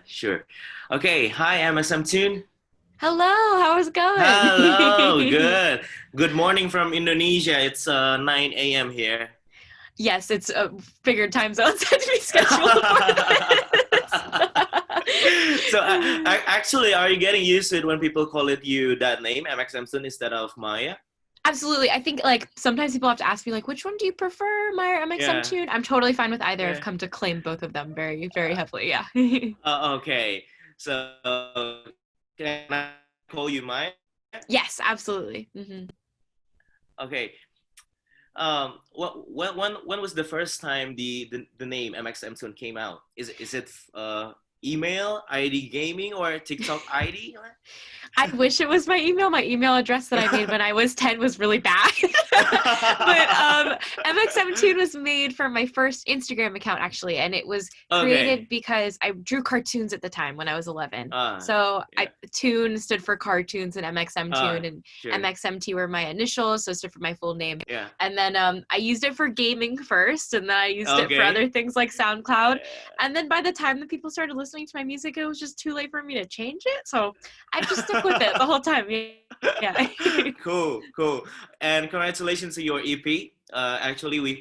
Sure. Okay. Hi, mxmtoon. Hello, how's it Hello. going? Good. Good morning from Indonesia. It's 9 a.m. here. Yes, it's figured time zones had to be scheduled for this. So, actually, are you getting used to it when people call it you that name, mxmtoon, instead of Maya? Absolutely. I think like sometimes people have to ask me like, which one do you prefer, Maya or MXM Yeah. Tune? I'm totally fine with either. I've Yeah. come to claim both of them very, very heavily. Yeah. Okay. So, can I call you Maya? Yes, absolutely. Okay. When was the first time the name mxmtoon came out? Is it email ID gaming or TikTok ID? I wish it was my email. My email address that I made when I was 10 was really bad. But MX17 was made for my first Instagram account, actually. And it was Okay. created because I drew cartoons at the time when I was 11. Uh, So yeah. Toon stood for cartoons and MXM Toon, and Sure. MXMT were my initials, so it stood for my full name. Yeah. And then I used it for gaming first, and then I used it for other Okay. things like SoundCloud. And then by the time that people started listening to my music, it was just too late for me to change it. So I've just stuck with it the whole time. Yeah. Cool, cool. And congratulations to your EP. Actually, we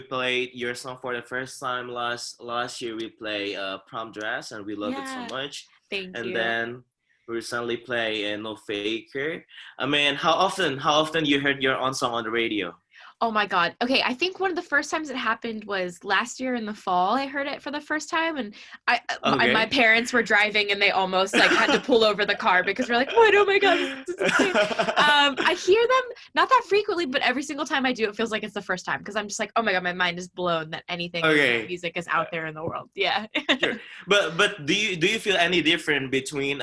played your song for the first time last year. We played Prom Dress, and we love it so Yeah. much. Thank And you. then we recently play No Faker. I mean, how often you heard your own song on the radio? Oh my God. Okay, I think one of the first times it happened was last year in the fall. I heard it for the first time, and my Okay. parents were driving, and they almost like had to pull over the car because we're like, "What? Oh my God, this is insane." I hear them not that frequently, but every single time I do, it feels like it's the first time because I'm just like, "Oh my God, my mind is blown that anything like this Okay. music is out there in the world." Yeah. Sure. But do you feel any different between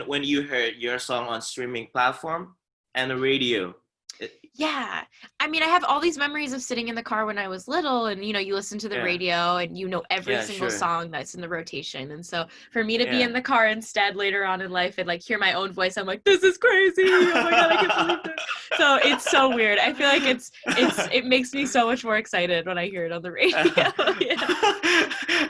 when you heard your song on streaming platform and the radio? It- Yeah. I mean, I have all these memories of sitting in the car when I was little, and you listen to the yeah. radio and you know every Yeah, single sure. song that's in the rotation. And so for me to be Yeah. in the car instead later on in life and like hear my own voice, I'm like, this is crazy. Oh my God, I can't believe this. So it's so weird. I feel like it makes me so much more excited when I hear it on the radio. Yeah.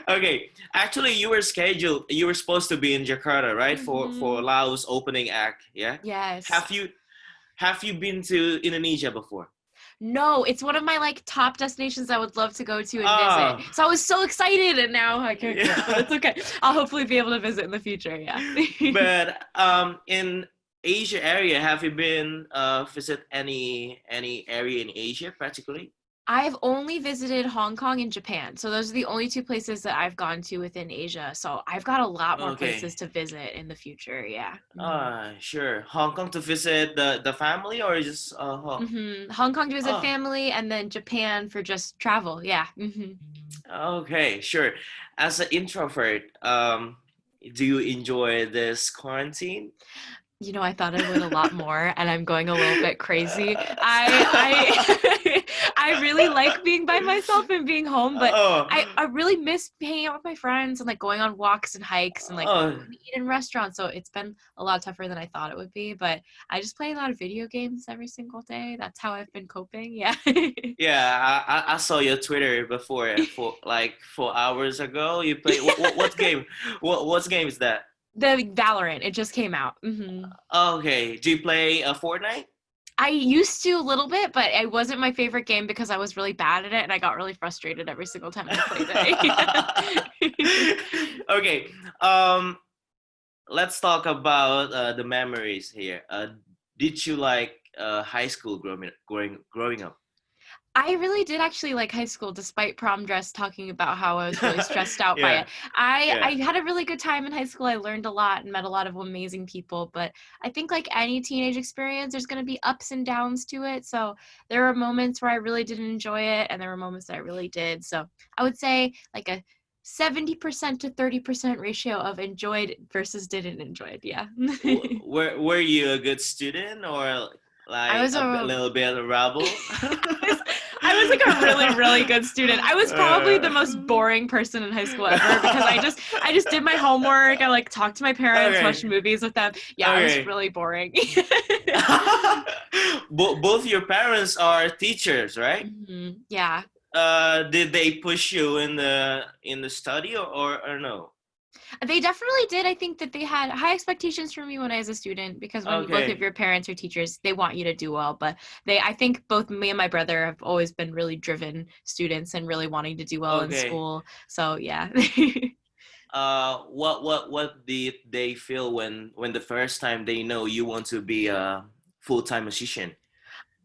Okay. Actually, you were supposed to be in Jakarta, right? For hmm Laos opening act, yeah? Yes. Have you been to Indonesia before? No, it's one of my like top destinations I would love to go to and visit. Oh. So I was so excited and now I can't go, but Yeah. it's okay. I'll hopefully be able to visit in the future. Yeah. But in Asia area, have you been visit any area in Asia particularly? I've only visited Hong Kong and Japan. So those are the only two places that I've gone to within Asia. So I've got a lot more places Okay. to visit in the future. Yeah. Sure. Hong Kong to visit the family or just Hong Kong to visit oh, family and then Japan for just travel. Yeah. okay, sure. As an introvert, do you enjoy this quarantine? I thought I would a lot more, and I'm going a little bit crazy. I I really like being by myself and being home, but Oh, I really miss hanging out with my friends and like going on walks and hikes and like oh, going to eat in restaurants. So it's been a lot tougher than I thought it would be, but I just play a lot of video games every single day. That's how I've been coping. Yeah. yeah. I saw your Twitter before for like 4 hours ago. You play what game? What game is that? The Valorant, it just came out. Okay. Do you play Fortnite? I used to a little bit, but it wasn't my favorite game because I was really bad at it and I got really frustrated every single time I played it. Okay. Um, let's talk about the memories here. Did you like high school growing up? I really did actually like high school despite prom dress talking about how I was really stressed out by Yeah, it. I yeah. had a really good time in high school. I learned a lot and met a lot of amazing people, but I think like any teenage experience there's going to be ups and downs to it. So there were moments where I really didn't enjoy it and there were moments that I really did. So I would say like a 70% to 30% ratio of enjoyed versus didn't enjoy it. Yeah. Were you a good student or I like was a a little bit of a rebel? I was like a really, really good student. I was probably the most boring person in high school ever because I just did my homework. I like talked to my parents, watched Okay, movies with them. Yeah, I was okay. really boring. Both your parents are teachers, right? Yeah. Did they push you in the study or no? They definitely did. I think that they had high expectations for me when I was a student because when both of Okay, your parents are teachers, they want you to do well. But I think both me and my brother have always been really driven students and really wanting to do well in okay. school. So yeah. What did they feel when the first time they know you want to be a full-time musician?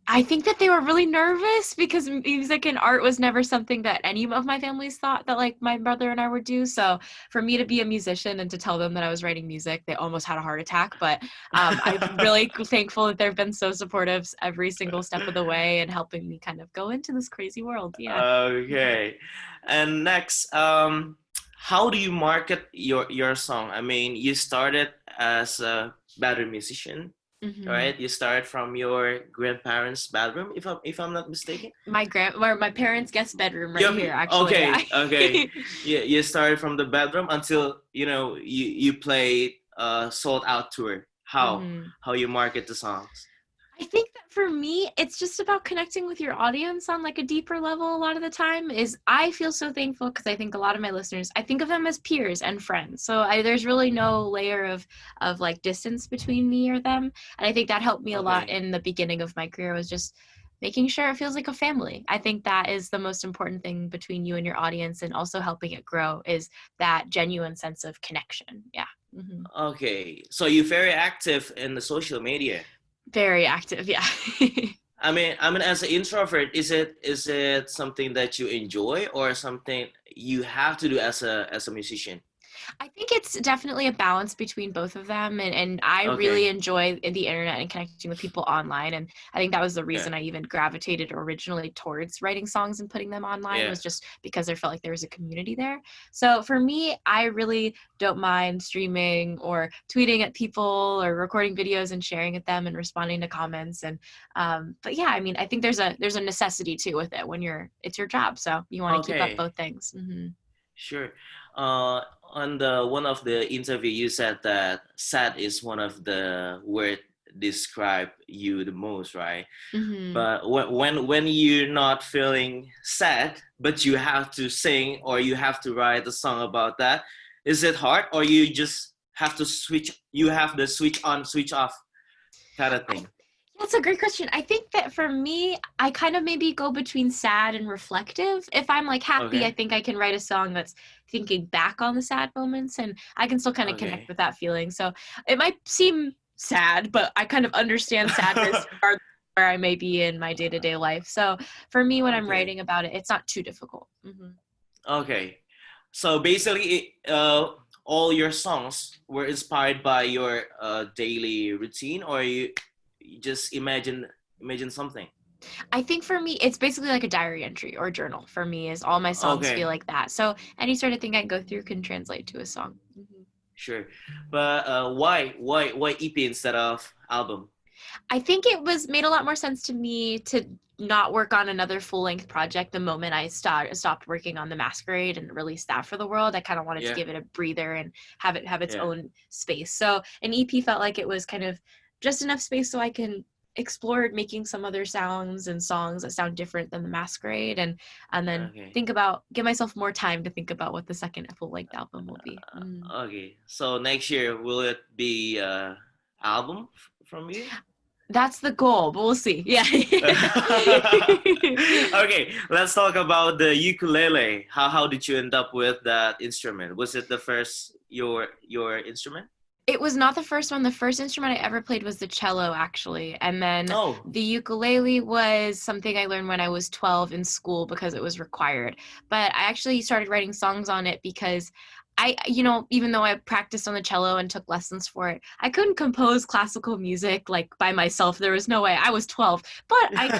I think that they were really nervous because music and art was never something that any of my families thought that like my brother and I would do. So for me to be a musician and to tell them that I was writing music, they almost had a heart attack. But I'm really thankful that they've been so supportive every single step of the way and helping me kind of go into this crazy world. Yeah. Okay. And next, how do you market your song? I mean, you started as a bedroom musician, Mm-hmm. right? You started from your grandparents' bedroom, if I'm not mistaken. My parents' guest bedroom right here, actually. Yeah. Okay, okay. You started from the bedroom until you played a sold out tour. Mm-hmm. How you market the songs? I think that for me, it's just about connecting with your audience on like a deeper level a lot of the time. Is I feel so thankful because I think a lot of my listeners, I think of them as peers and friends. So there's really no layer of like distance between me or them. And I think that helped me a lot Okay, in the beginning of my career was just making sure it feels like a family. I think that is the most important thing between you and your audience and also helping it grow is that genuine sense of connection. Yeah. Hmm. okay. So you're very active in the social media. Very active. Yeah. I mean, as an introvert, is it something that you enjoy or something you have to do as a musician? I think it's definitely a balance between both of them. And I really Okay, enjoy the internet and connecting with people online. And I think that was the yeah, reason I even gravitated originally towards writing songs and putting them online yeah. was just because I felt like there was a community there. So for me, I really don't mind streaming or tweeting at people or recording videos and sharing at them and responding to comments. And but yeah, I mean, I think there's a necessity too with it when it's your job. So you want to keep up Okay, both things. Hmm. sure. On the one of the interview, you said that sad is one of the word describe you the most, right? Hmm. But when you're not feeling sad, but you have to sing or you have to write a song about that, is it hard or you just have to switch? You have the switch on, switch off kind of thing. That's a great question. I think that for me, I kind of maybe go between sad and reflective. If I'm like happy, I Okay, think I can write a song that's thinking back on the sad moments and I can still kind of connect okay. with that feeling. So it might seem sad, but I kind of understand sadness regardless of where I may be in my day-to-day life. So for me, when I'm Okay, writing about it, it's not too difficult. Hmm. okay. So basically, all your songs were inspired by your daily routine, or you just imagine something. I think for me, it's basically like a diary entry or journal for me is all my songs feel Okay, like that. So any sort of thing I go through can translate to a song. Hmm. sure. But why EP instead of album? I think it was made a lot more sense to me to not work on another full length project the moment I stopped working on the Masquerade and released that for the world. I kind of wanted to Yeah, give it a breather and have it have its yeah. own space. So an EP felt like it was kind of just enough space so I can explore making some other sounds and songs that sound different than the Masquerade and then Okay, give myself more time to think about what the second full length album will be. Mm. okay. So next year will it be album from you? That's the goal, but we'll see. Yeah. Okay, let's talk about the ukulele. How did you end up with that instrument? Was it the first your instrument? It was not the first one. The first instrument I ever played was the cello, actually. And then Oh, the ukulele was something I learned when I was 12 in school because it was required. But I actually started writing songs on it because even though I practiced on the cello and took lessons for it, I couldn't compose classical music like by myself. There was no way. I was 12, but I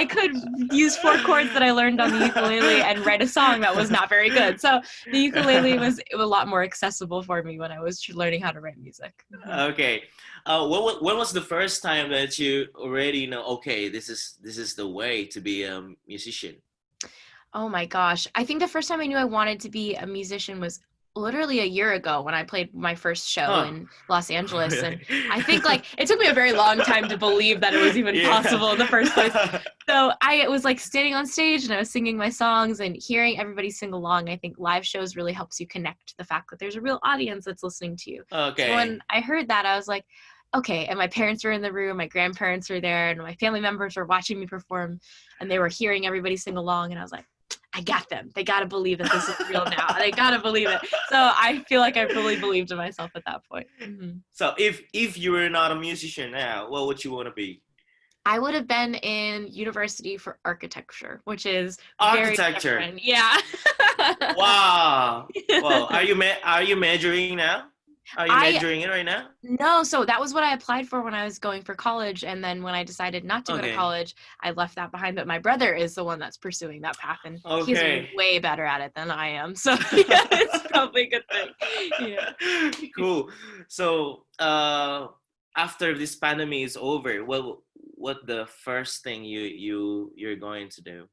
could use four chords that I learned on the ukulele and write a song that was not very good. So the ukulele was a lot more accessible for me when I was learning how to write music. Mhm. okay. When was the first time that you already know? Okay, this is the way to be a musician. Oh my gosh. I think the first time I knew I wanted to be a musician was literally a year ago when I played my first show in Los Angeles. Really? And I think like it took me a very long time to believe that it was even possible in the first place. So I was like standing on stage and I was singing my songs and hearing everybody sing along. I think live shows really helps you connect to the fact that there's a real audience that's listening to you. Okay. So when I heard that, I was like, okay. And my parents were in the room, my grandparents were there, and my family members were watching me perform, and they were hearing everybody sing along. And I was like, I got them. They got to believe that this is real now. They got to believe it. So I feel like I really believed in myself at that point. Mm-hmm. So if you were not a musician now, what would you want to be? I would have been in university for architecture, which is architecture. Very different. Yeah. Wow. Well, are you majoring now? Are you majoring it right now? No, so that was what I applied for when I was going for college, and then when I decided not to go to college, I left that behind. But my brother is the one that's pursuing that path, and he's way better at it than I am. So yeah, it's probably a good thing. Yeah. Cool. So after this pandemic is over, what the first thing you're going to do?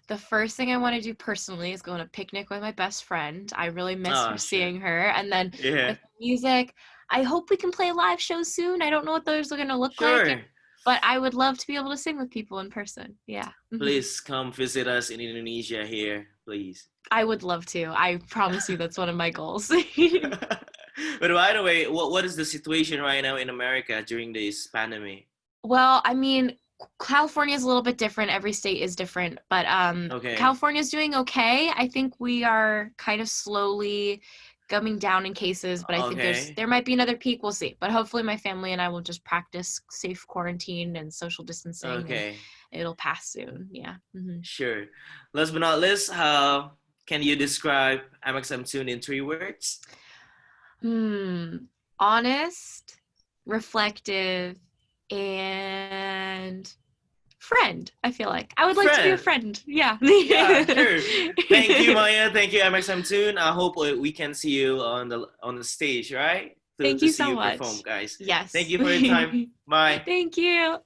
The first thing I want to do personally is go on a picnic with my best friend. I really miss her seeing her. And then with music, I hope we can play live shows soon. I don't know what those are going to look like, but I would love to be able to sing with people in person. Yeah. Mm-hmm. Please come visit us in Indonesia here, please. I would love to. I promise you that's one of my goals. But by the way, what is the situation right now in America during this pandemic? Well, I mean, California is a little bit different. Every state is different, but California is doing okay. I think we are kind of slowly coming down in cases, but I think there might be another peak. We'll see. But hopefully my family and I will just practice safe quarantine and social distancing. Okay. And it'll pass soon. Yeah. Mm-hmm. Sure. Last but not least, how can you describe mxmtoon in 3 words? Honest, reflective, and friend. I feel like I would like to be a friend. Yeah. Yeah, sure. Thank you, Maya. Thank you, mxmtoon. I hope we can see you on the stage, right? Thank you so much. Perform, guys. Yes. Thank you for your time. Bye. Thank you.